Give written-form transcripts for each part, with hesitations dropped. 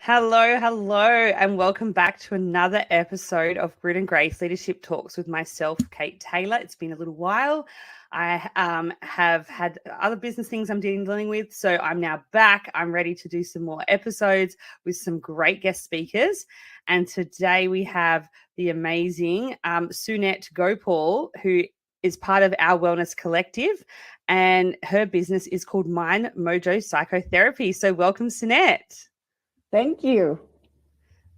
Hello, and welcome back to another episode of Grit and Grace Leadership Talks with myself, Kate Taylor. It's been a little while. I have had other business things I'm dealing with, so I'm now back. I'm ready to do some more episodes with some great guest speakers. And today we have the amazing Sunet Gopaul, who is part of our wellness collective, and her business is called Mojo Psychotherapy. So welcome, Sunet. Thank you.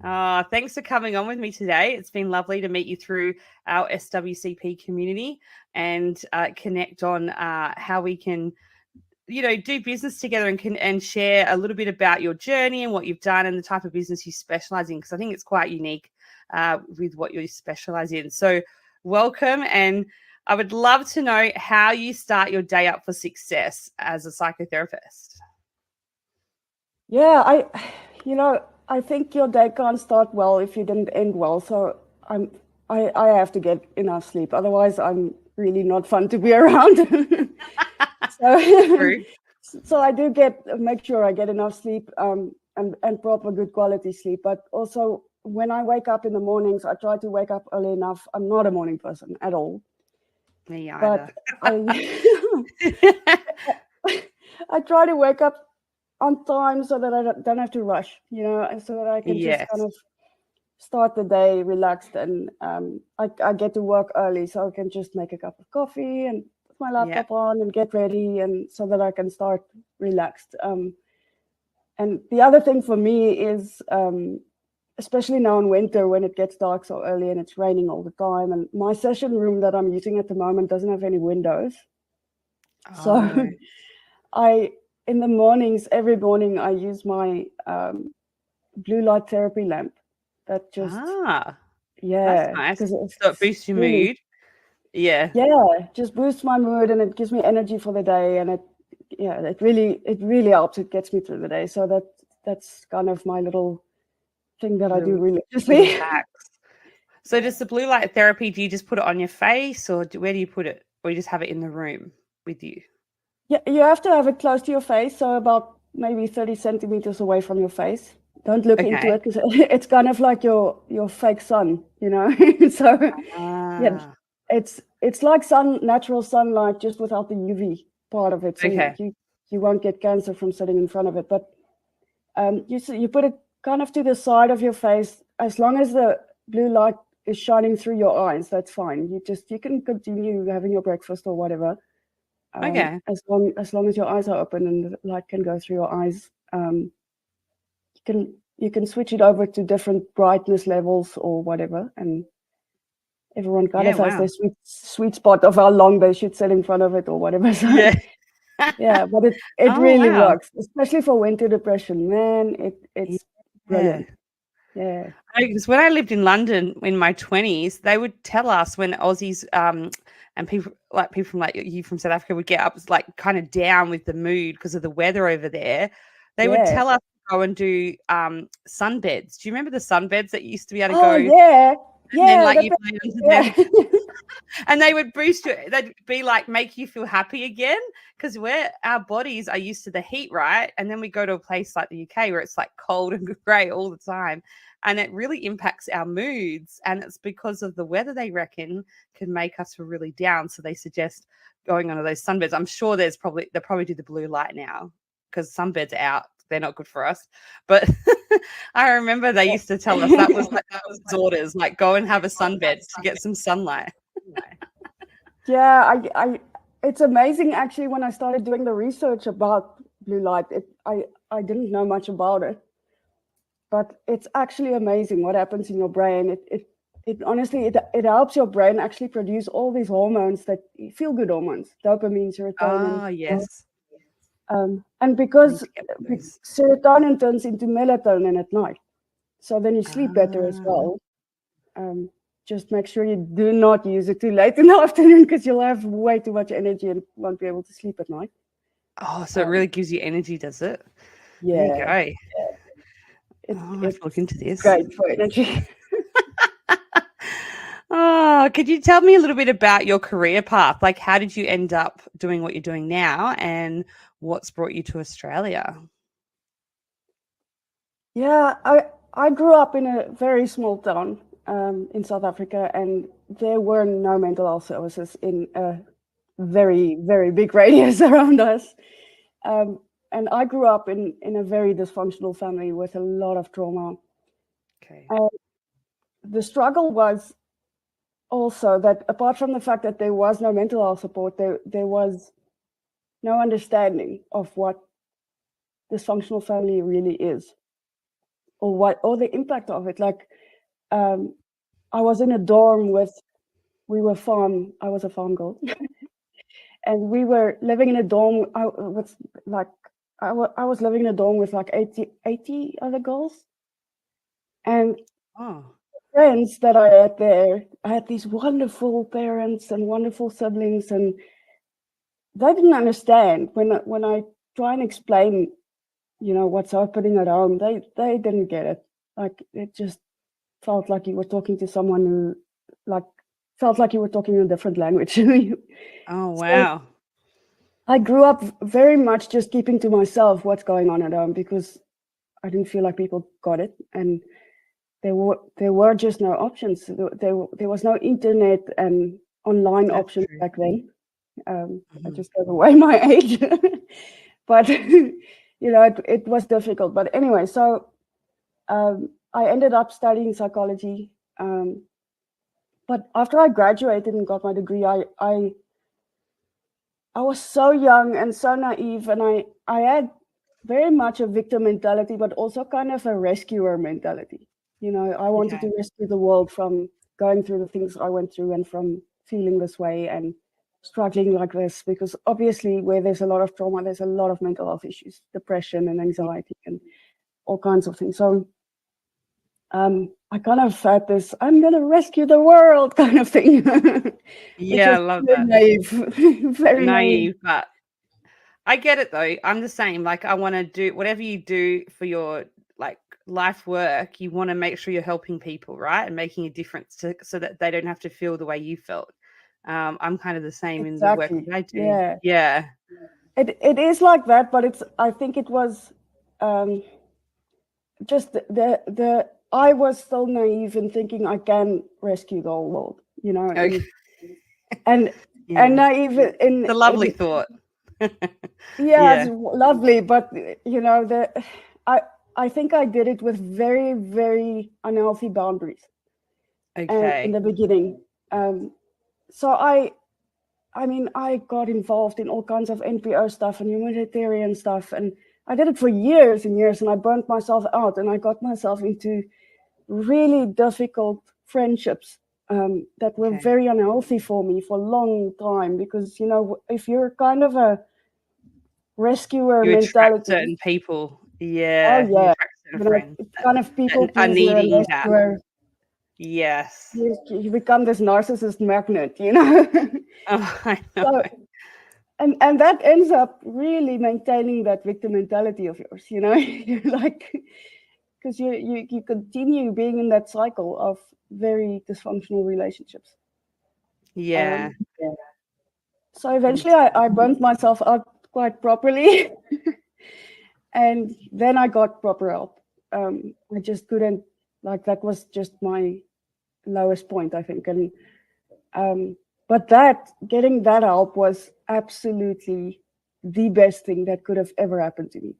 Thanks for coming on with me today. It's been lovely to meet you through our SWCP community and connect on how we can, do business together and share a little bit about your journey and what you've done and the type of business you specialize in, because I think it's quite unique with what you specialize in. So welcome, and I would love to know how you start your day up for success as a psychotherapist. Yeah, I think your day can't start well if you didn't end well. So I have to get enough sleep. Otherwise, I'm really not fun to be around. So I do make sure I get enough sleep and proper good quality sleep. But also when I wake up in the mornings, I try to wake up early enough. I'm not a morning person at all. Me either. But I try to wake up on time so that I don't have to rush, and so that I can just kind of start the day relaxed. And I get to work early, so I can just make a cup of coffee and put my laptop on and get ready, and so that I can start relaxed. And the other thing for me is, especially now in winter when it gets dark so early and it's raining all the time, and my session room that I'm using at the moment doesn't have any windows. So in the mornings, every morning, I use my blue light therapy lamp. That just that's nice. So it boosts your mood. Yeah, just boosts my mood, and it gives me energy for the day, and it really helps. It gets me through the day. So that's kind of my little thing that I do religiously. So does the blue light therapy? Do you just put it on your face, or where do you put it, or you just have it in the room with you? Yeah, you have to have it close to your face, so about maybe 30 centimeters away from your face. Don't look into it, because it's kind of like your fake sun, So it's like natural sunlight, just without the UV part of it. So you won't get cancer from sitting in front of it. But you put it kind of to the side of your face. As long as the blue light is shining through your eyes, that's fine. You can continue having your breakfast or whatever. As long as your eyes are open and the light can go through your eyes, you can switch it over to different brightness levels or whatever, and everyone kind of has their sweet spot of how long they should sit in front of it or whatever. So, but it really works, especially for winter depression. Man, it's brilliant. Yeah. Because when I lived in London in my 20s, they would tell us when Aussies and people from like you from South Africa would get up like kind of down with the mood because of the weather over there. They would tell us to go and do sunbeds. Do you remember the sunbeds that you used to be able to go? Yeah. And then like you play under them. And they would boost you. They'd be like, make you feel happy again, because our bodies are used to the heat, right? And then we go to a place like the UK where it's like cold and grey all the time, and it really impacts our moods. And it's because of the weather, they reckon, can make us feel really down. So they suggest going onto those sunbeds. I'm sure they'll probably do the blue light now, because sunbeds are out. They're not good for us. But I remember they used to tell us that was orders, like go and have a sunbed to get some sunlight. Yeah, it's amazing actually. When I started doing the research about blue light, I didn't know much about it, but it's actually amazing what happens in your brain. It honestly helps your brain actually produce all these hormones, that feel good hormones, dopamine, serotonin. Yes. And because serotonin turns into melatonin at night, so then you sleep better as well. Just make sure you do not use it too late in the afternoon, because you'll have way too much energy and won't be able to sleep at night. Oh, so it really gives you energy, does it? Yeah. There you go. Yeah. I have to look into this. Great for energy. Could you tell me a little bit about your career path? Like, how did you end up doing what you're doing now, and what's brought you to Australia? Yeah, I grew up in a very small town in South Africa, and there were no mental health services in a very, very big radius around us. And I grew up in a very dysfunctional family with a lot of trauma. Okay. The struggle was also that apart from the fact that there was no mental health support, there was no understanding of what dysfunctional family really is, or the impact of it. Like, I was in a dorm with, I was a farm girl, and we were living in a dorm. I was living in a dorm with like 80 other girls, and friends that I had there, I had these wonderful parents and wonderful siblings, and they didn't understand when I try and explain, what's happening at home. They didn't get it. Like, it just felt like you were talking to someone who, like, felt like you were talking a different language. Oh, wow. So I grew up very much just keeping to myself what's going on at home, because I didn't feel like people got it, and there were just no options. There was no internet and online options back then. I just gave away my age, but it was difficult. But anyway, so I ended up studying psychology. But after I graduated and got my degree, I was so young and so naive, and I had very much a victim mentality, but also kind of a rescuer mentality. I wanted to rescue the world from going through the things I went through and from feeling this way and struggling like this, because obviously where there's a lot of trauma, there's a lot of mental health issues, depression and anxiety and all kinds of things. So I kind of had this, I'm going to rescue the world kind of thing. Yeah, I love that. Naive, very naive. But I get it though. I'm the same. Like, I want to do whatever you do for your like life work. You want to make sure you're helping people, right, and making a difference so that they don't have to feel the way you felt. I'm kind of the same in the work that I do. Yeah. It is like that, but I think it was just the I was still naive in thinking I can rescue the whole world, Okay. and naive in it's a lovely thought. It's lovely, but I think I did it with very, very unhealthy boundaries. Okay. In the beginning, so I mean, I got involved in all kinds of NPO stuff and humanitarian stuff, and I did it for years and years, and I burnt myself out, and I got myself into really difficult friendships that were very unhealthy for me for a long time, because, if you're kind of a rescuer you mentality, attract certain people. Yeah. You attract certain friends It's kind of people are pleaser, needing that. Yes. You become this narcissist magnet, Oh, I know. So, and that ends up really maintaining that victim mentality of yours, You're like, because you continue being in that cycle of very dysfunctional relationships. Yeah. So eventually I burnt myself out quite properly. And then I got proper help. I just couldn't, like, that was just my lowest point, I think. And but getting that help was absolutely the best thing that could have ever happened to me.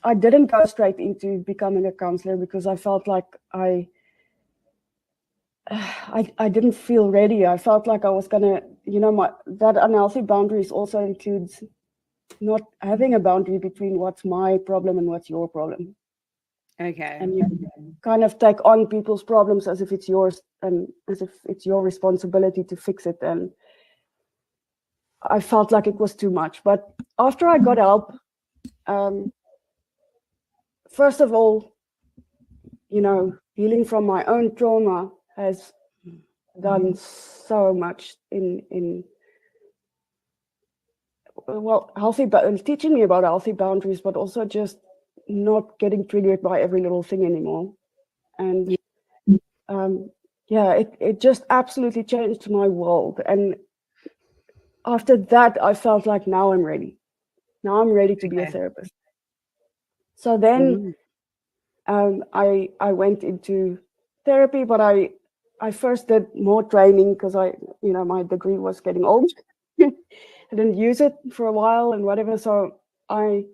I didn't go straight into becoming a counselor because I felt like I didn't feel ready. I felt like I was gonna, that unhealthy boundaries also includes not having a boundary between what's my problem and what's your problem. Okay. And you kind of take on people's problems as if it's yours and as if it's your responsibility to fix it. And I felt like it was too much. But after I got help, first of all, healing from my own trauma has done so much in teaching me about healthy boundaries, but also just not getting triggered by every little thing anymore. And it just absolutely changed my world. And after that, I felt like now I'm ready. Now I'm ready to be a therapist. So then I went into therapy, but I first did more training because my degree was getting old. I didn't use it for a while and whatever. So I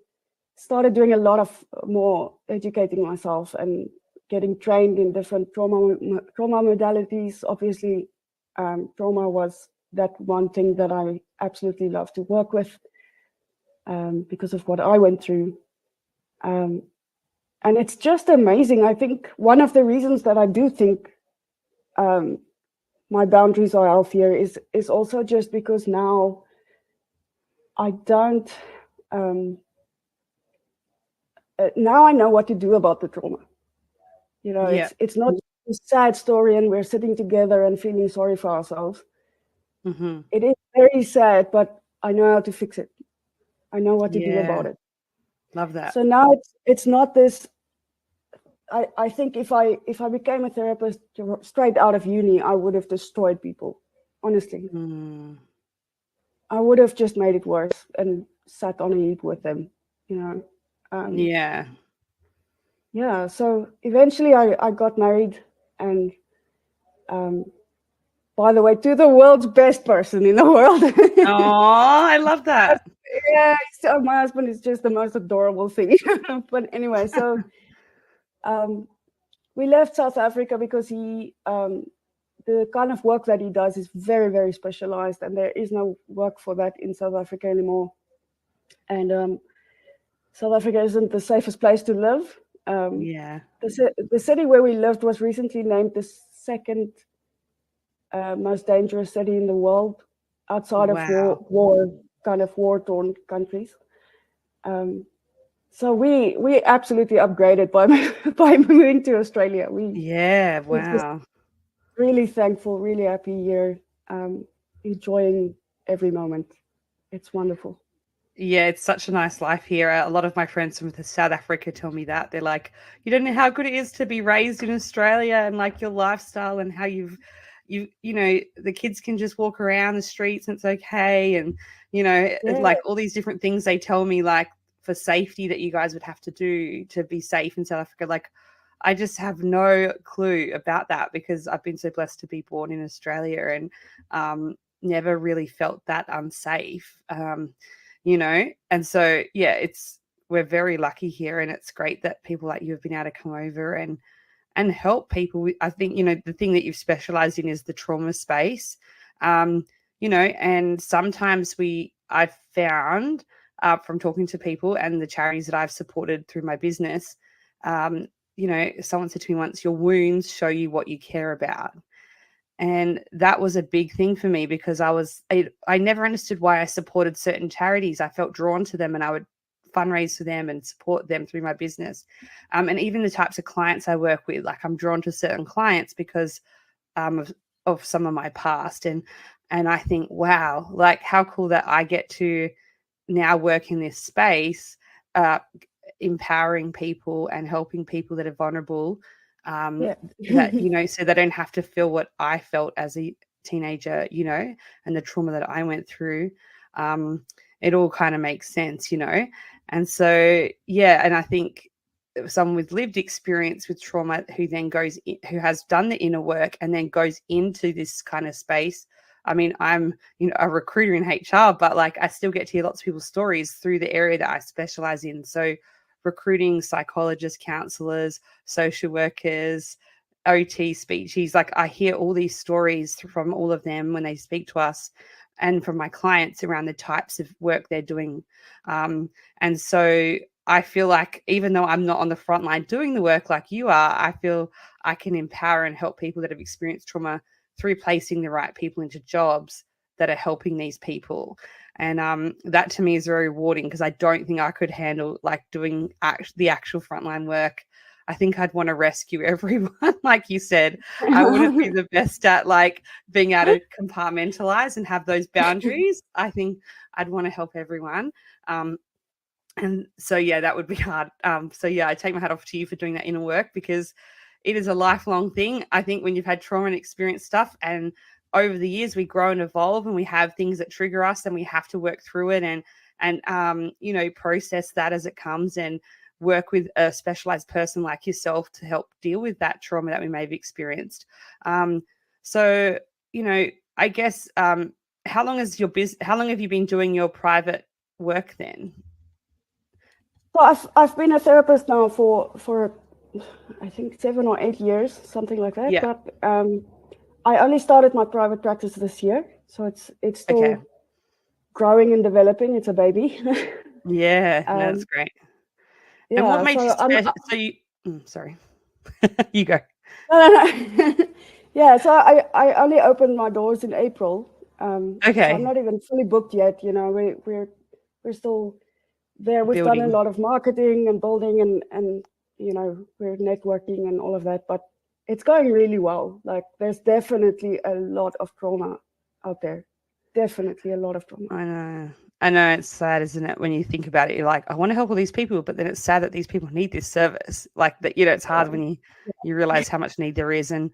started doing a lot of more educating myself and getting trained in different trauma modalities. Obviously, trauma was that one thing that I absolutely love to work with because of what I went through. And it's just amazing. I think one of the reasons that I do think my boundaries are healthier is also just because now I don't. Now I know what to do about the trauma. It's not a sad story and we're sitting together and feeling sorry for ourselves. Mm-hmm. It is very sad, but I know how to fix it. I know what to do about it. Love that. So now it's not this. I think if I became a therapist straight out of uni, I would have destroyed people. Honestly, I would have just made it worse and sat on a heap with them. Yeah. So eventually, I got married, and by the way, to the world's best person in the world. Oh, I love that. Yeah, so my husband is just the most adorable thing. But anyway, so we left South Africa because he, the kind of work that he does is very, very specialized, and there is no work for that in South Africa anymore. And South Africa isn't the safest place to live. The city where we lived was recently named the second most dangerous city in the world, outside of war-torn countries. So we absolutely upgraded by moving to Australia. We're really thankful, really happy here, enjoying every moment. It's wonderful. Yeah, it's such a nice life here. A lot of my friends from South Africa tell me that. They're like, you don't know how good it is to be raised in Australia and like your lifestyle and how you the kids can just walk around the streets and it's okay. And, like all these different things they tell me, like for safety that you guys would have to do to be safe in South Africa. Like, I just have no clue about that because I've been so blessed to be born in Australia and never really felt that unsafe. And so we're very lucky here, and it's great that people like you have been able to come over and help people. I think the thing that you've specialized in is the trauma space, and sometimes I've found from talking to people and the charities that I've supported through my business, someone said to me once, your wounds show you what you care about. And that was a big thing for me because I never understood why I supported certain charities. I felt drawn to them and I would fundraise for them and support them through my business. And even the types of clients I work with, like I'm drawn to certain clients because of some of my past. And I think, wow, like how cool that I get to now work in this space, empowering people and helping people that are vulnerable. That so they don't have to feel what I felt as a teenager, and the trauma that I went through. It all kind of makes sense, and so and I think someone with lived experience with trauma who has done the inner work and then goes into this kind of space. I mean, I'm a recruiter in HR, but like I still get to hear lots of people's stories through the area that I specialize in. So recruiting psychologists, counselors, social workers, OT, speechies. Like I hear all these stories from all of them when they speak to us and from my clients around the types of work they're doing. And so I feel like even though I'm not on the front line doing the work like you are, I feel I can empower and help people that have experienced trauma through placing the right people into jobs that are helping these people. And that to me is very rewarding because I don't think I could handle like doing the actual frontline work. I think I'd want to rescue everyone. Like you said, I wouldn't be the best at like being able to compartmentalize and have those boundaries. I think I'd want to help everyone. And so, that would be hard. I take my hat off to you for doing that inner work because it is a lifelong thing. I think when you've had trauma and experienced stuff and over the years we grow and evolve and we have things that trigger us and we have to work through it and process that as it comes and work with a specialized person like yourself to help deal with that trauma that we may have experienced. So, you know, I guess, how long have you been doing your private work then? So I've been a therapist now for I think 7 or 8 years, something like that. Yeah. But I only started my private practice this year, so it's still growing and developing. It's a baby. Yeah, no, that's great. Yeah, and what made so you sorry. You go. No. Yeah, so I only opened my doors in April. So I'm not even fully booked yet. You know, we're still there. We've done a lot of marketing and building, and you know, we're networking and all of that. But it's going really well. Like, there's definitely a lot of trauma out there. Definitely a lot of trauma. I know it's sad, isn't it? When you think about it, you're like, I want to help all these people, but then it's sad that these people need this service. Like that, you know, it's hard when you realize how much need there is. And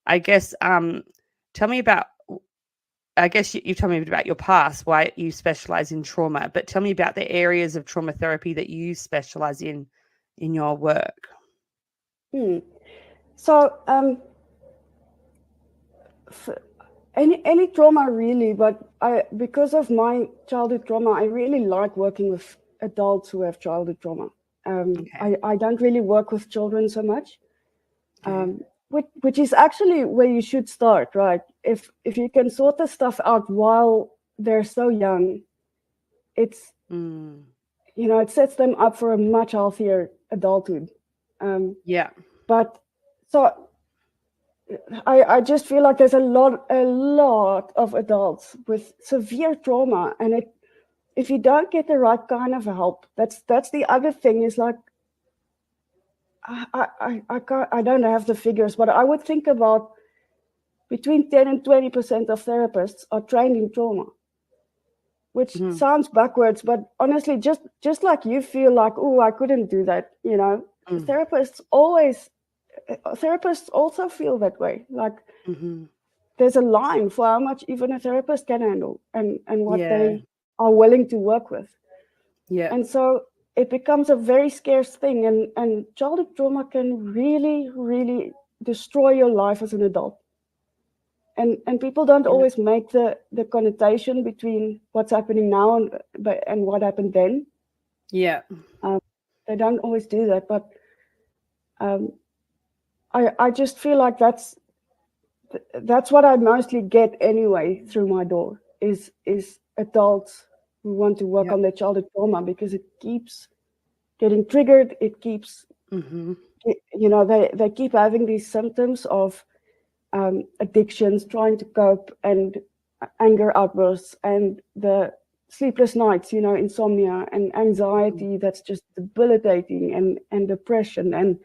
I guess, tell me about, I guess you told me a bit about your past, why you specialize in trauma, but tell me about the areas of trauma therapy that you specialize in your work. So, any trauma really, but because of my childhood trauma, I really like working with adults who have childhood trauma. I don't really work with children so much, which is actually where you should start, right? If you can sort the stuff out while they're so young, it's you know, it sets them up for a much healthier adulthood. But so I just feel like there's a lot of adults with severe trauma, and if you don't get the right kind of help, that's the other thing, is like, I don't have the figures, but I would think about between 10 and 20% of therapists are trained in trauma, which sounds backwards, but honestly, just like you feel like, oh, I couldn't do that, you know, therapists also feel that way. Like, there's a line for how much even a therapist can handle, and what they are willing to work with. And so it becomes a very scarce thing, and childhood trauma can really, really destroy your life as an adult. And people don't always make the connotation between what's happening now and what happened then. They don't always do that, but I just feel like that's what I mostly get anyway through my door, is adults who want to work on their childhood trauma, because it keeps getting triggered. It keeps, you know, they keep having these symptoms of addictions, trying to cope, and anger outbursts, and the sleepless nights, you know, insomnia and anxiety that's just debilitating, and depression, and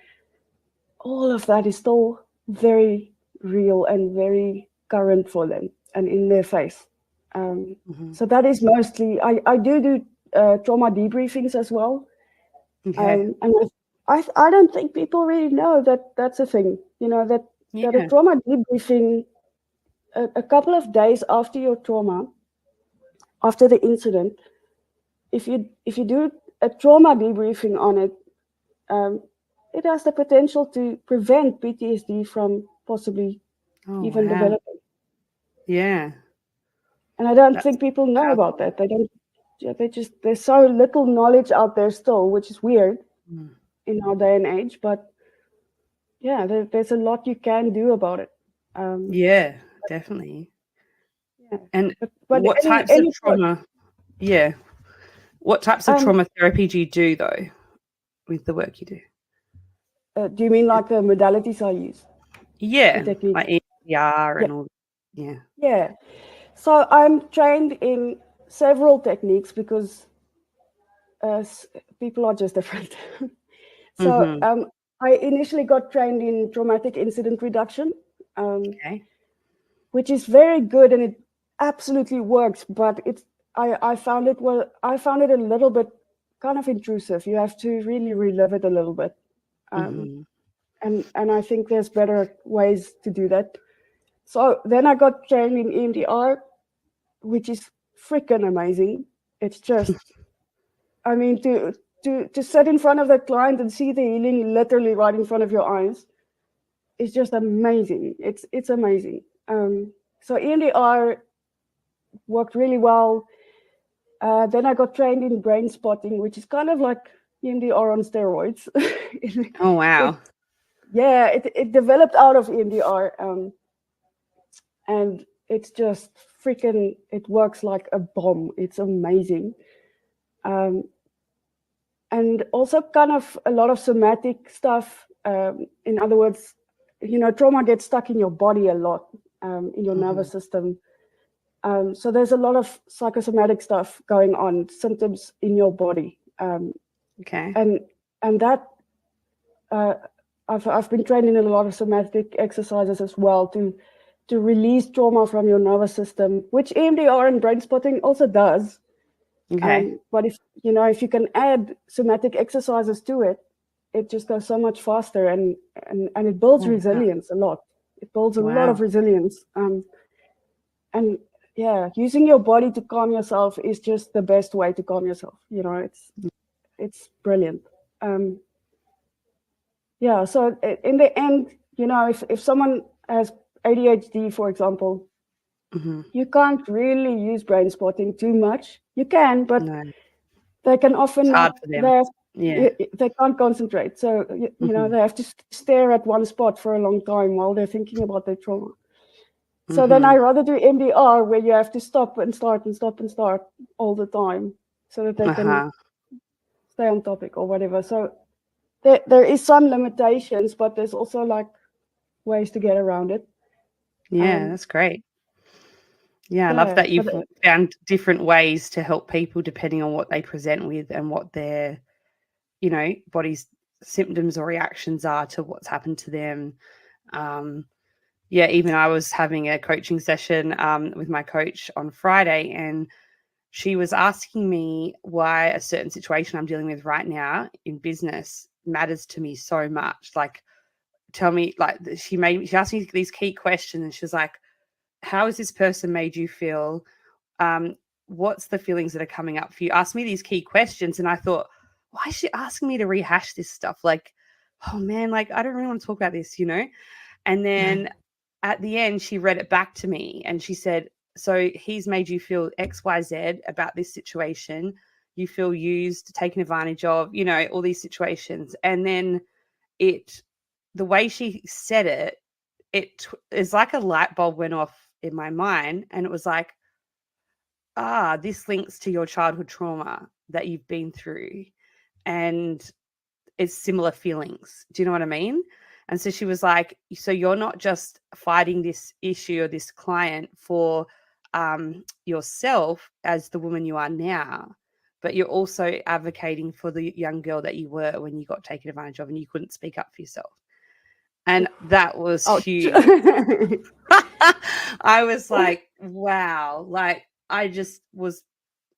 all of that is still very real and very current for them and in their face. So that is mostly, I do trauma debriefings as well. And I don't think people really know that that's a thing, you know, that a trauma debriefing, a couple of days after your trauma, after the incident, if you do a trauma debriefing on it, it has the potential to prevent PTSD from possibly even developing. And I don't think people know about that. They don't. There's so little knowledge out there still, which is weird in our day and age. But yeah, there's a lot you can do about it. Definitely. Yeah. And what types of trauma? What types of trauma therapy do you do, though, with the work you do? Do you mean like the modalities I use? Like EMDR and all. Yeah. So I'm trained in several techniques because people are just different. So I initially got trained in traumatic incident reduction, which is very good, and it absolutely works. But I found it a little bit kind of intrusive. You have to really relive it a little bit, and I think there's better ways to do that. So then I got trained in EMDR, which is freaking amazing. It's just, I mean, to to sit in front of that client and see the healing literally right in front of your eyes is just amazing. It's amazing. So EMDR worked really well. Then I got trained in brain spotting, which is kind of like EMDR on steroids. Oh, wow. It developed out of EMDR. And it's just freaking, it works like a bomb. It's amazing. And also kind of a lot of somatic stuff. In other words, trauma gets stuck in your body a lot, in your nervous system. So there's a lot of psychosomatic stuff going on, symptoms in your body. Okay. And that I've been trained in a lot of somatic exercises as well to release trauma from your nervous system, which EMDR and brain spotting also does. Okay. But if you can add somatic exercises to it, it just goes so much faster, and it builds resilience a lot. It builds a lot of resilience. And yeah, using your body to calm yourself is just the best way to calm yourself. It's brilliant. Yeah. So in the end, if someone has ADHD, for example, you can't really use brain spotting too much. You can, but they can often it's hard for them. They can't concentrate. So they have to stare at one spot for a long time while they're thinking about their trauma. So then I rather do MDR, where you have to stop and start and stop and start all the time, so that they can stay on topic or whatever. So there is some limitations, but there's also like ways to get around it. Yeah, that's great. Yeah, I love that you've found different ways to help people depending on what they present with and what their, body's symptoms or reactions are to what's happened to them. Even I was having a coaching session with my coach on Friday, and she was asking me why a certain situation I'm dealing with right now in business matters to me so much. Like, tell me, like, she asked me these key questions, and she was like, how has this person made you feel? What's the feelings that are coming up for you? Ask me these key questions. And I thought, why is she asking me to rehash this stuff? Like, oh man, like, I don't really want to talk about this, And then at the end, she read it back to me and she said, so he's made you feel X, Y, Z about this situation. You feel used, taken advantage of, all these situations. And then the way she said it, it's like a light bulb went off in my mind, and it was like, this links to your childhood trauma that you've been through, and it's similar feelings. Do you know what I mean? And so she was like, so you're not just fighting this issue or this client for yourself as the woman you are now, but you're also advocating for the young girl that you were when you got taken advantage of and you couldn't speak up for yourself. And that was huge. I was like, wow. Like, I just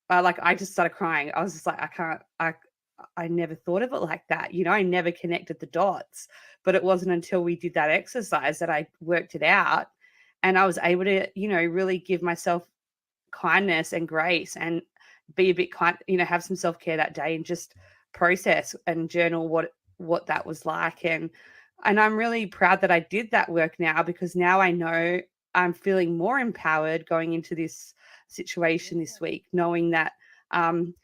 started crying. I was just like, I never thought of it like that. I never connected the dots, but it wasn't until we did that exercise that I worked it out, and I was able to, really give myself kindness and grace and be a bit kind, have some self-care that day and just process and journal what that was like. And I'm really proud that I did that work now, because now I know I'm feeling more empowered going into this situation this week, knowing that, I'm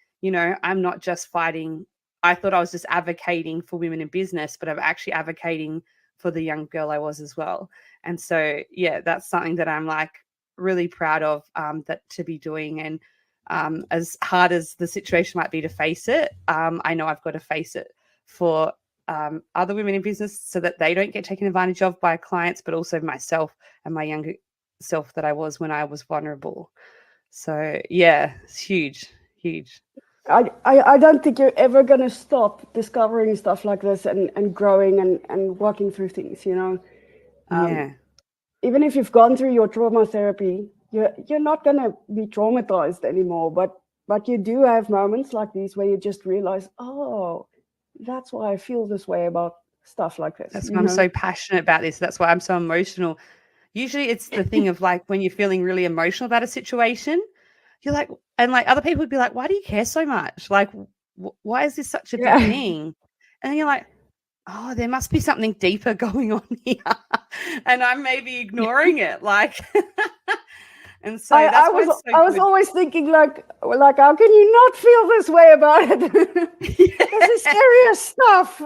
not just fighting. I thought I was just advocating for women in business, but I'm actually advocating for the young girl I was as well. And so, that's something that I'm like really proud of, that to be doing. And as hard as the situation might be to face it, I know I've got to face it for other women in business so that they don't get taken advantage of by clients, but also myself and my younger self that I was when I was vulnerable. So it's huge. I don't think you're ever going to stop discovering stuff like this and growing and working through things, Even if you've gone through your trauma therapy, you're not going to be traumatized anymore, but you do have moments like these where you just realize, oh, that's why I feel this way about stuff like this. That's why I'm so passionate about this. That's why I'm so emotional. Usually it's the thing of like when you're feeling really emotional about a situation, you're like, and like other people would be like, why do you care so much? Like, why is this such a big thing? And you're like, oh, there must be something deeper going on here. And I'm maybe ignoring it. Like, and so I was always thinking like, how can you not feel this way about it? This is serious stuff.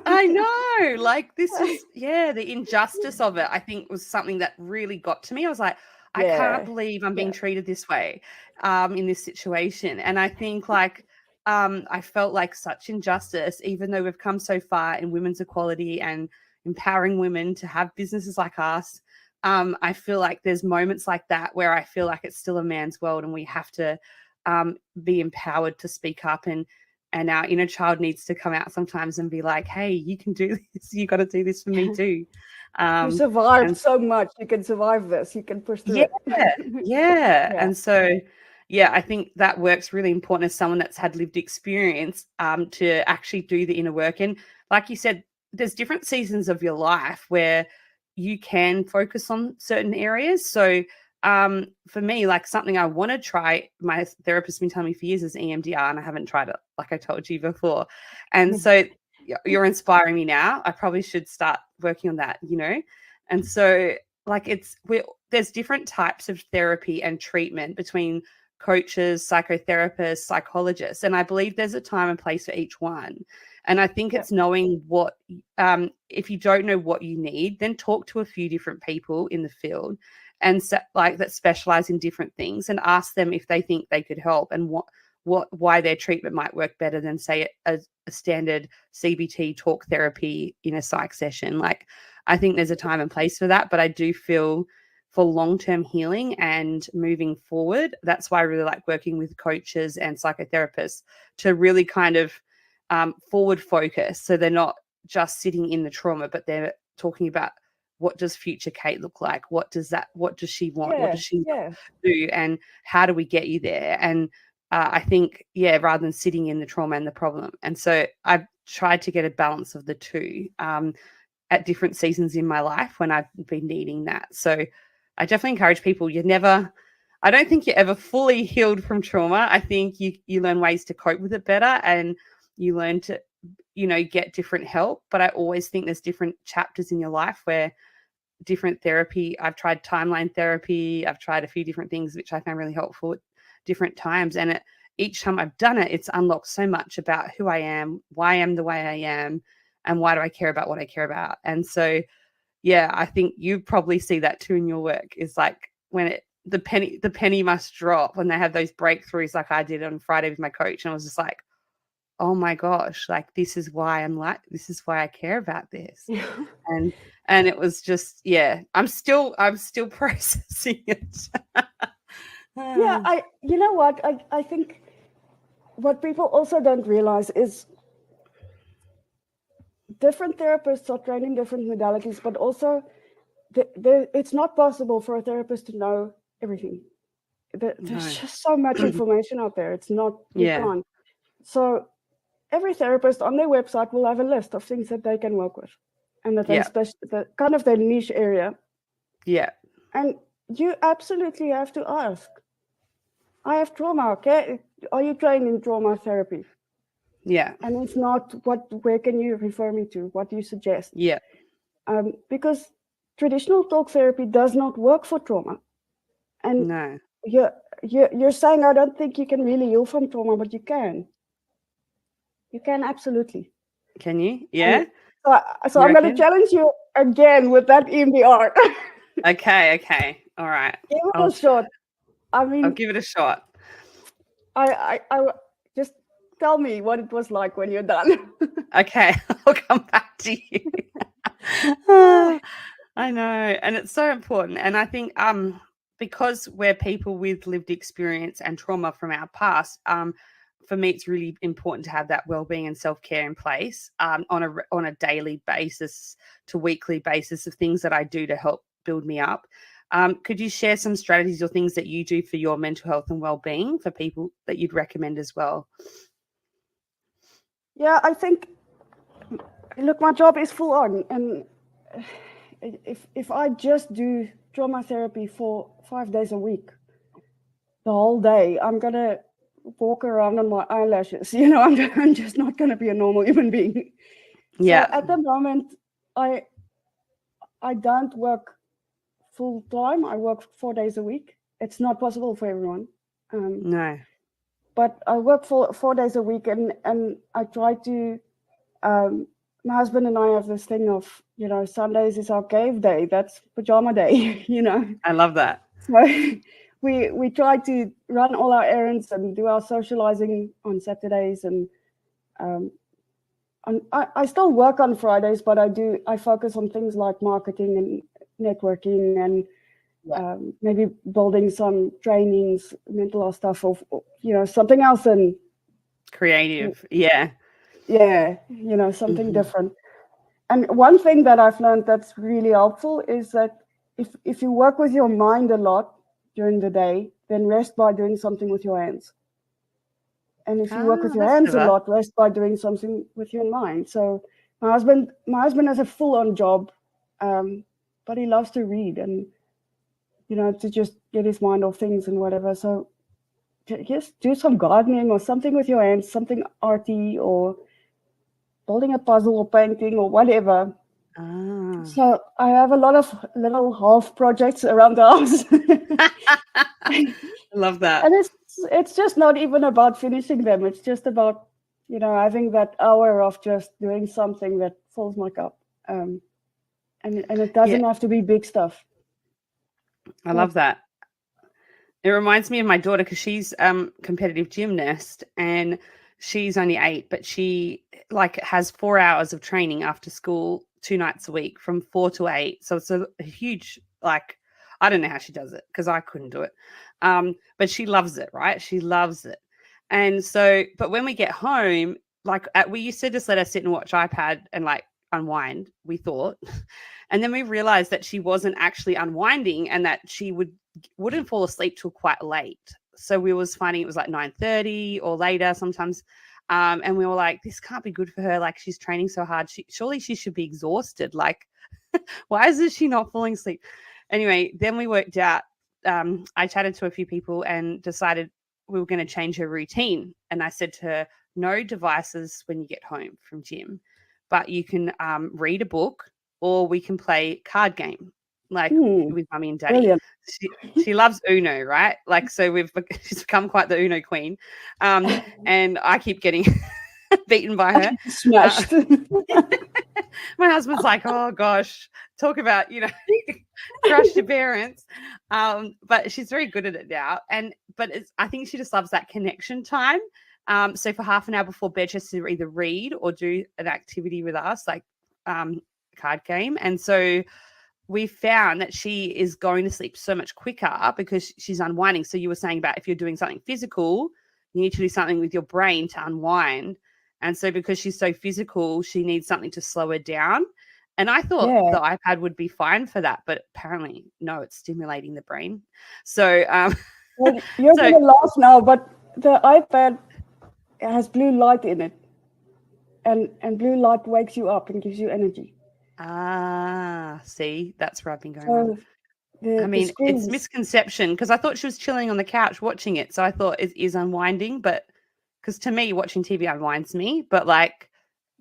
I know. Like, this is, the injustice of it, I think, was something that really got to me. I was like, I can't believe I'm being treated this way in this situation. And I think, like, I felt like such injustice, even though we've come so far in women's equality and empowering women to have businesses like us. I feel like there's moments like that where I feel like it's still a man's world, and we have to be empowered to speak up, and our inner child needs to come out sometimes and be like, hey, you can do this. You got to do this for me too. You survived so much. You can survive this. You can push through it. Yeah. And so, I think that work's really important as someone that's had lived experience to actually do the inner work. And like you said, there's different seasons of your life where you can focus on certain areas. So for me, like, something I want to try, my therapist's been telling me for years, is EMDR, and I haven't tried it, like I told you before. And so you're inspiring me now. I probably should start working on that, And so, like, there's different types of therapy and treatment between coaches, psychotherapists, psychologists, and I believe there's a time and place for each one. And I think it's knowing what, if you don't know what you need, then talk to a few different people in the field and that specialize in different things, and ask them if they think they could help, and why their treatment might work better than, say, a standard CBT talk therapy in a psych session. Like, I think there's a time and place for that, but I do feel for long-term healing and moving forward, that's why I really like working with coaches and psychotherapists to really kind of forward focus. So they're not just sitting in the trauma, but they're talking about, what does future Kate look like? What does she want? What does she do? And how do we get you there? And I think, rather than sitting in the trauma and the problem. And so I've tried to get a balance of the two at different seasons in my life when I've been needing that. So I definitely encourage people, I don't think you're ever fully healed from trauma. I think you learn ways to cope with it better, and you learn to, get different help. But I always think there's different chapters in your life where different therapy, I've tried timeline therapy, I've tried a few different things, which I found really helpful at different times. And each time I've done it, it's unlocked so much about who I am, why I am the way I am, and why do I care about what I care about. And so, I think you probably see that too in your work, is like when the penny must drop when they have those breakthroughs, like I did on Friday with my coach. And I was just like, oh my gosh, like, this is why I care about this. And it was just, I'm still processing it. You know what? I think what people also don't realize is different therapists are trained in different modalities, but also it's not possible for a therapist to know everything. There's just so much information out there. It's not, you can't. So every therapist on their website will have a list of things that they can work with, and that they kind of their niche area. Yeah. And you absolutely have to ask, I have trauma, okay? Are you trained in trauma therapy? Yeah. And it's not, where can you refer me to? What do you suggest? Yeah. Because traditional talk therapy does not work for trauma. And no. You're saying, I don't think you can really heal from trauma, but you can. You can absolutely. Can you? Yeah. So I'm going to challenge you again with that EMDR. Okay. All right. Give it a shot. I mean, I'll give it a shot. I just tell me what it was like when you're done. Okay, I'll come back to you. I know, and it's so important. And I think because we're people with lived experience and trauma from our past, for me, it's really important to have that wellbeing and self-care in place on a daily basis to weekly basis of things that I do to help build me up. Could you share some strategies or things that you do for your mental health and wellbeing for people that you'd recommend as well? Yeah, I think, look, my job is full on. And if I just do trauma therapy for 5 days a week, the whole day, I'm going to walk around on my eyelashes. You know, I'm just not going to be a normal human being. Yeah. So at the moment, I don't work full time. I work 4 days a week. It's not possible for everyone. No. But I work for 4 days a week, and I try to. My husband and I have this thing of, you know, Sundays is our cave day. That's pajama day. You know. I love that. So we try to run all our errands and do our socializing on Saturdays, and I still work on Fridays, but I focus on things like marketing and networking and maybe building some trainings, mental health stuff, or you know, something else, and creative. Yeah, you know, something different. And one thing that I've learned that's really helpful is that if you work with your mind a lot during the day, then rest by doing something with your hands. And if you work with your hands a lot, rest by doing something with your mind. So my husband has a full-on job, but he loves to read and, you know, to just get his mind off things and whatever. So just do some gardening or something with your hands, something arty, or building a puzzle or painting or whatever. So I have a lot of little half projects around the house. I love that. And it's just not even about finishing them. It's just about, you know, having that hour of just doing something that fills my cup. And it doesn't have to be big stuff. I love that. It reminds me of my daughter because she's competitive gymnast and she's only 8, but she like has 4 hours of training after school 2 nights a week from 4 to 8. So it's a huge, like, I don't know how she does it because I couldn't do it. But she loves it, right? She loves it. And so, but when we get home, like we used to just let her sit and watch iPad and like unwind, we thought. And then we realized that she wasn't actually unwinding and that she wouldn't fall asleep till quite late. So we was finding it was like 9:30 or later sometimes. And we were like, this can't be good for her. Like she's training so hard. Surely she should be exhausted. Like, why is she not falling asleep? Anyway, then we worked out, I chatted to a few people and decided we were going to change her routine. And I said to her, no devices when you get home from gym, but you can read a book or we can play card game, like with Mummy and Daddy. She loves Uno, right? Like, so she's become quite the Uno queen. And I keep getting beaten by her. Smashed. My husband's like, oh gosh, talk about, you know, crush your parents. But she's very good at it now. But I think she just loves that connection time. So for half an hour before bed, she has to either read or do an activity with us, like card game. And so we found that she is going to sleep so much quicker because she's unwinding. So you were saying about if you're doing something physical, you need to do something with your brain to unwind. And so because she's so physical, she needs something to slow her down. And I thought the iPad would be fine for that, but apparently no, it's stimulating the brain. So well, you're going to laugh now, but the iPad has blue light in it. And blue light wakes you up and gives you energy. See, that's where I've been going wrong. I mean, it's misconception because I thought she was chilling on the couch watching it. So I thought it is unwinding, but because to me, watching TV unwinds me. But like,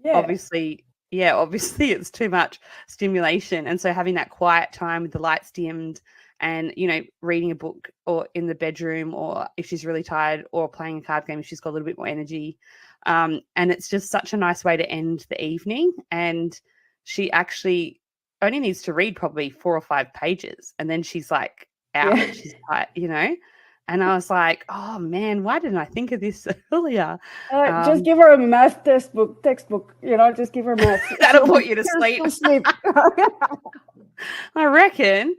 obviously it's too much stimulation. And so having that quiet time with the lights dimmed and, you know, reading a book or in the bedroom or if she's really tired or playing a card game if she's got a little bit more energy. And it's just such a nice way to end the evening. And she actually only needs to read probably 4 or 5 pages and then she's like out. She's tired, you know. And I was like, oh man, why didn't I think of this earlier? Just give her a math textbook, you know, just give her math. That'll put you to sleep. I reckon.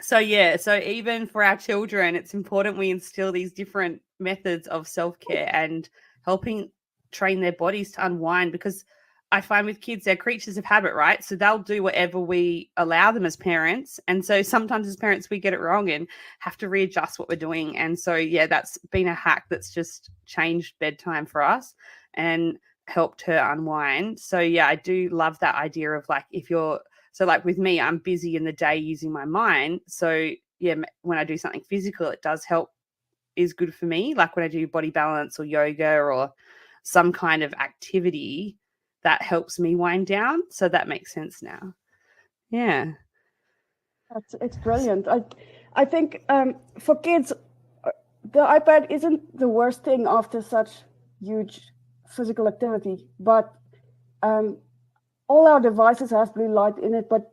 So even for our children, it's important we instill these different methods of self-care and helping train their bodies to unwind because I find with kids, they're creatures of habit, right? So they'll do whatever we allow them as parents. And so sometimes as parents, we get it wrong and have to readjust what we're doing. And so, that's been a hack that's just changed bedtime for us and helped her unwind. So, I do love that idea of like, like with me, I'm busy in the day using my mind. So, when I do something physical, it does help is good for me. Like when I do body balance or yoga or some kind of activity that helps me wind down. So that makes sense now. Yeah. It's brilliant. I think for kids, the iPad isn't the worst thing after such huge physical activity, but all our devices have blue light in it. But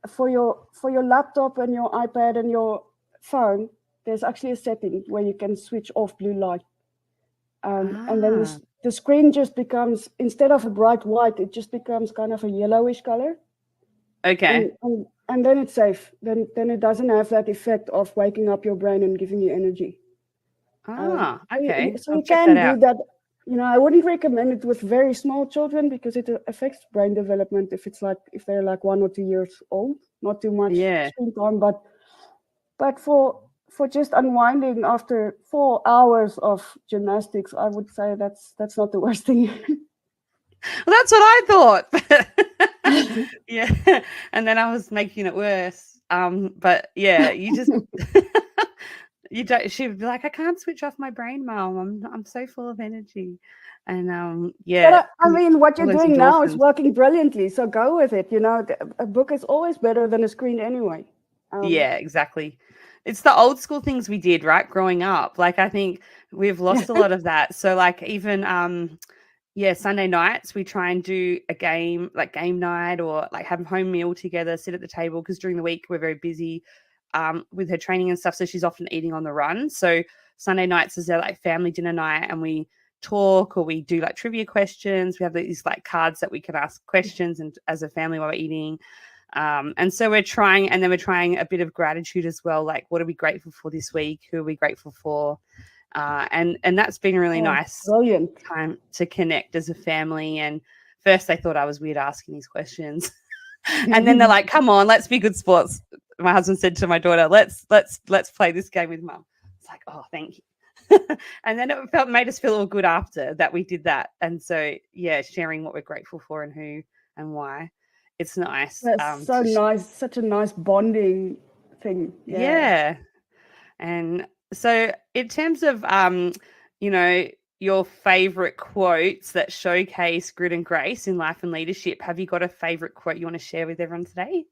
for your laptop and your iPad and your phone, there's actually a setting where you can switch off blue light, and then the screen just becomes, instead of a bright white, it just becomes kind of a yellowish color. Okay. And then it's safe. Then it doesn't have that effect of waking up your brain and giving you energy. Okay. So you can do that. I wouldn't recommend it with very small children because it affects brain development if they're like 1 or 2 years old. Not too much screen time, but for just unwinding after 4 hours of gymnastics, I would say that's not the worst thing. Well, that's what I thought. Yeah. And then I was making it worse. But yeah, you just you don't. She would be like, I can't switch off my brain, Mom. I'm so full of energy. And But I mean, what you're doing now is working brilliantly. So go with it. A book is always better than a screen anyway. Yeah, exactly. It's the old school things we did, right? Growing up. Like, I think we've lost a lot of that. So like even Sunday nights we try and do a game, like game night, or like have a home meal together, sit at the table, because during the week we're very busy with her training and stuff. So she's often eating on the run. So Sunday nights is their like family dinner night, and we talk, or we do like trivia questions. We have these like cards that we can ask questions and as a family while we're eating. And so we're trying a bit of gratitude as well. Like, what are we grateful for this week? Who are we grateful for? And that's been a really nice time to connect as a family. And first they thought I was weird asking these questions. And then they're like, come on, let's be good sports. My husband said to my daughter, let's play this game with Mum. It's like, oh, thank you. And then it made us feel all good after that we did that. And so, yeah, sharing what we're grateful for and who and why. It's nice. That's so nice. Such a nice bonding thing. Yeah. And so in terms of, your favorite quotes that showcase grit and grace in life and leadership, have you got a favorite quote you want to share with everyone today?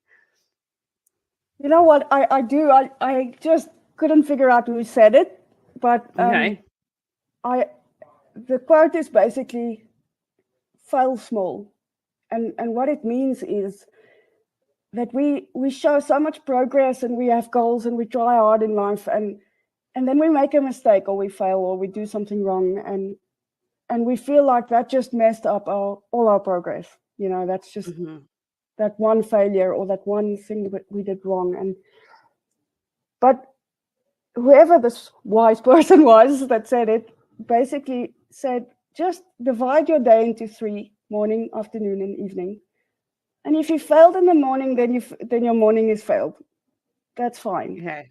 You know what? I do. I just couldn't figure out who said it. But the quote is basically fail small. And what it means is that we show so much progress and we have goals and we try hard in life, and then we make a mistake or we fail or we do something wrong, and we feel like that just messed up all our progress. That's just that one failure or that one thing that we did wrong. But whoever this wise person was that said it basically said, just divide your day into 3: morning, afternoon, and evening. And if you failed in the morning, then your morning is failed. That's fine. Okay.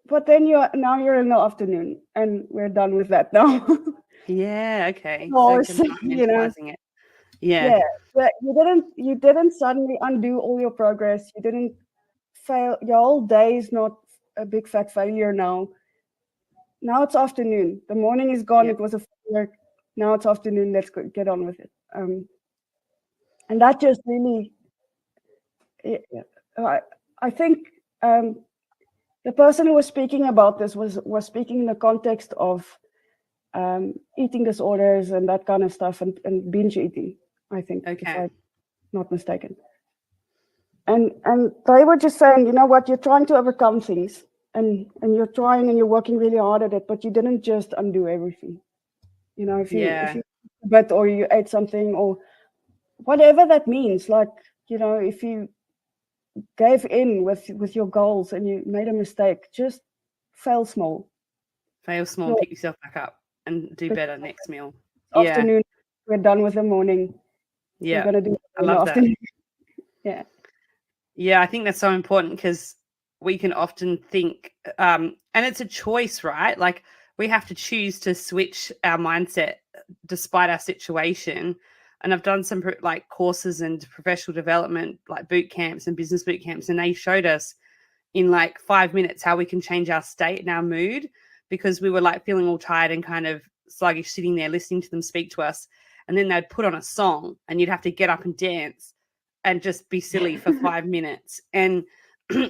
But then you're in the afternoon, and we're done with that now. Yeah. Okay. So compartmentalizing it. Yeah. But you didn't suddenly undo all your progress. You didn't fail. Your whole day is not a big fat failure now. Now it's afternoon. The morning is gone. It was a failure. Now it's afternoon. Let's get on with it. And that just really, I think the person who was speaking about this was speaking in the context of eating disorders and that kind of stuff, and binge eating, I think, if I'm not mistaken. And they were just saying, you know what, you're trying to overcome things, and you're trying and you're working really hard at it, but you didn't just undo everything. If you but or you ate something or whatever that means, like, if you gave in with your goals and you made a mistake, just fail small, pick yourself back up and do better next meal. Afternoon, we're done with the morning. We're gonna do I love that. Yeah, I think that's so important, because we can often think and it's a choice, right? Like, we have to choose to switch our mindset despite our situation. And I've done some like courses and professional development, like boot camps and business boot camps, and they showed us in like 5 minutes how we can change our state and our mood because we were like feeling all tired and kind of sluggish sitting there listening to them speak to us. And then they'd put on a song and you'd have to get up and dance and just be silly for 5 minutes. And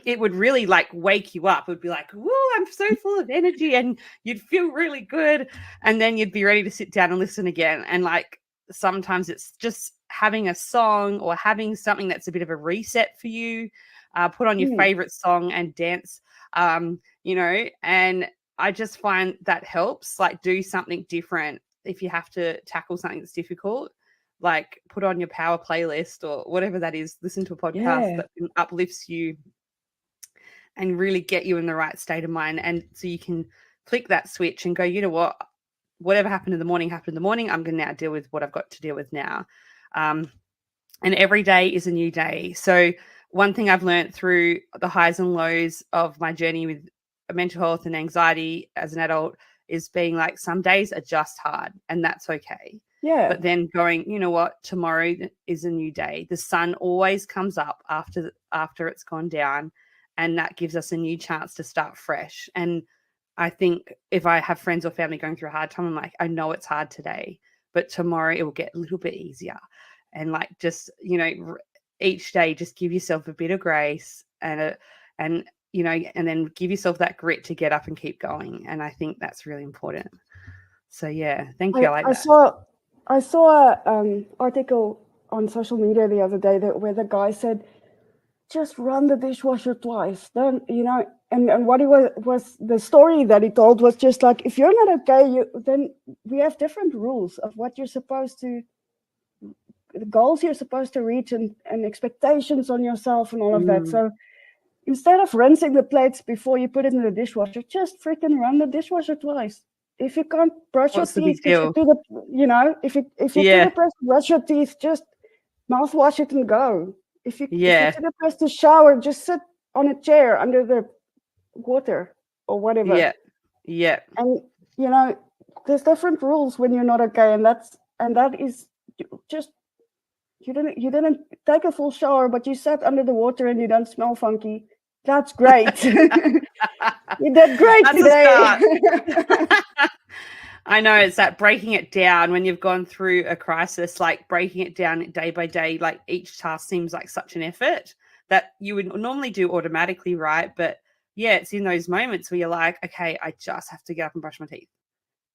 it would really like wake you up. It would be like, whoa, I'm so full of energy, and you'd feel really good. And then you'd be ready to sit down and listen again. And like sometimes it's just having a song or having something that's a bit of a reset for you. Put on your favorite song and dance, you know, and I just find that helps. Like do something different if you have to tackle something that's difficult. Like put on your power playlist or whatever that is, listen to a podcast that uplifts you and really get you in the right state of mind. And so you can flick that switch and go, you know what, whatever happened in the morning happened in the morning. I'm going to now deal with what I've got to deal with now. And every day is a new day. So one thing I've learned through the highs and lows of my journey with mental health and anxiety as an adult is being like, some days are just hard and that's okay. Yeah. But then going, you know what, tomorrow is a new day. The sun always comes up after it's gone down, and that gives us a new chance to start fresh. And I think if I have friends or family going through a hard time, I'm like, I know it's hard today, but tomorrow it will get a little bit easier. And like, just, you know, each day, just give yourself a bit of grace and you know, and then give yourself that grit to get up and keep going. And I think that's really important. So yeah, thank you. I like that. I saw an article on social media the other day where the guy said, just run the dishwasher twice. Then, you know, and what he was the story that he told was just like, if you're not okay, then we have different rules of what you're supposed to, the goals you're supposed to reach, and expectations on yourself and all of that. So instead of rinsing the plates before you put it in the dishwasher, just freaking run the dishwasher twice. If you can't brush your teeth, if you do brush your teeth, just mouthwash it and go. If you're too depressed to shower, just sit on a chair under the water or whatever. Yeah. And you know, there's different rules when you're not okay, and that is just, you didn't take a full shower, but you sat under the water and you don't smell funky. That's great. You did great today. I know, it's that breaking it down when you've gone through a crisis, like breaking it down day by day, like each task seems like such an effort that you would normally do automatically, right? But yeah, it's in those moments where you're like, okay, I just have to get up and brush my teeth.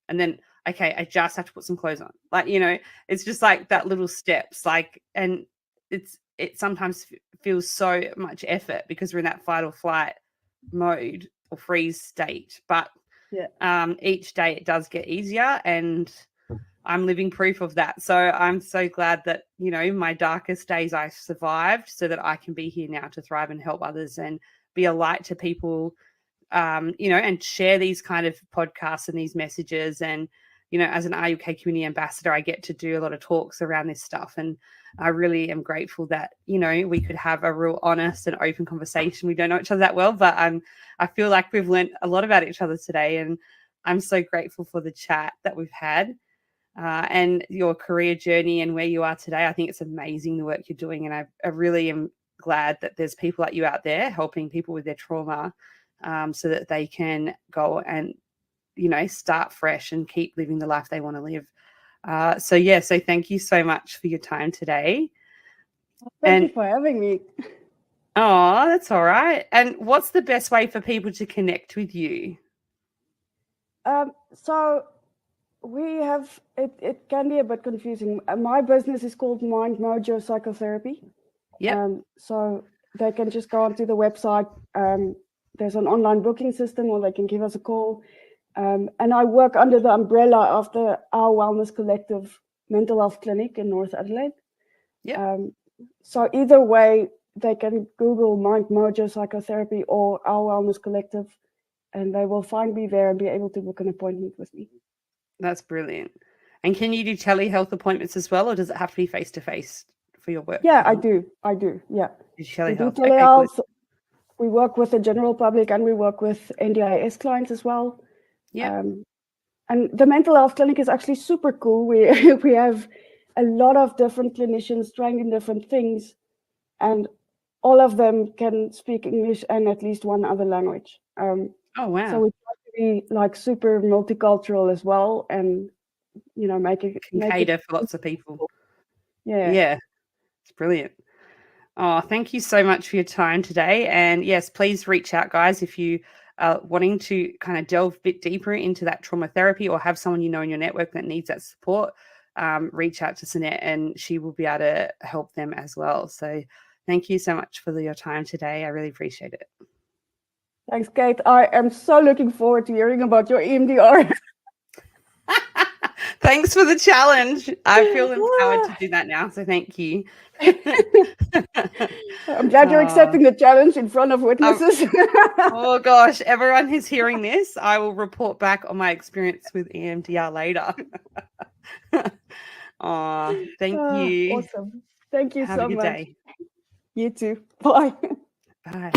And then, okay, I just have to put some clothes on. Like, you know, it's just like that little steps, like, and it sometimes feels so much effort because we're in that fight or flight mode or freeze state. But each day it does get easier, and I'm living proof of that. So I'm so glad that, you know, my darkest days I survived so that I can be here now to thrive and help others and be a light to people, you know, and share these kind of podcasts and these messages. And, you know, as an RUK community ambassador, I get to do a lot of talks around this stuff. And I really am grateful that, you know, we could have a real honest and open conversation. We don't know each other that well, but I feel like we've learned a lot about each other today. And I'm so grateful for the chat that we've had and your career journey and where you are today. I think it's amazing the work you're doing. And I really am glad that there's people like you out there helping people with their trauma so that they can go and, you know, start fresh and keep living the life they want to live. So thank you so much for your time today. Thank you for having me. Oh, that's all right. And what's the best way for people to connect with you? So we have, it can be a bit confusing. My business is called Mojo Psychotherapy. So they can just go onto the website. There's an online booking system, or they can give us a call. And I work under the umbrella of the Our Wellness Collective mental health clinic in North Adelaide. So either way, they can Google Mojo Psychotherapy or Our Wellness Collective, and they will find me there and be able to book an appointment with me. That's brilliant. And can you do telehealth appointments as well, or does it have to be face-to-face for your work? Yeah, I do. Yeah. We do telehealth. Okay, we work with the general public, and we work with NDIS clients as well. And the mental health clinic is actually super cool. We have a lot of different clinicians trained in different things, and all of them can speak English and at least one other language. Oh, wow. So we try to be like super multicultural as well, and make it cater for lots of people. Yeah, it's brilliant. Oh, thank you so much for your time today. And yes, please reach out, guys, if you are wanting to kind of delve a bit deeper into that trauma therapy, or have someone in your network that needs that support. Reach out to Sunet and she will be able to help them as well. So thank you so much for your time today. I really appreciate it. Thanks, Kate. I am so looking forward to hearing about your EMDR. Thanks for the challenge. I feel empowered to do that now, so thank you. I'm glad you're accepting the challenge in front of witnesses. Oh gosh, everyone who's hearing this, I will report back on my experience with EMDR later. Thank you. Awesome. Thank you Have so a good much. day. You too. Bye. Bye.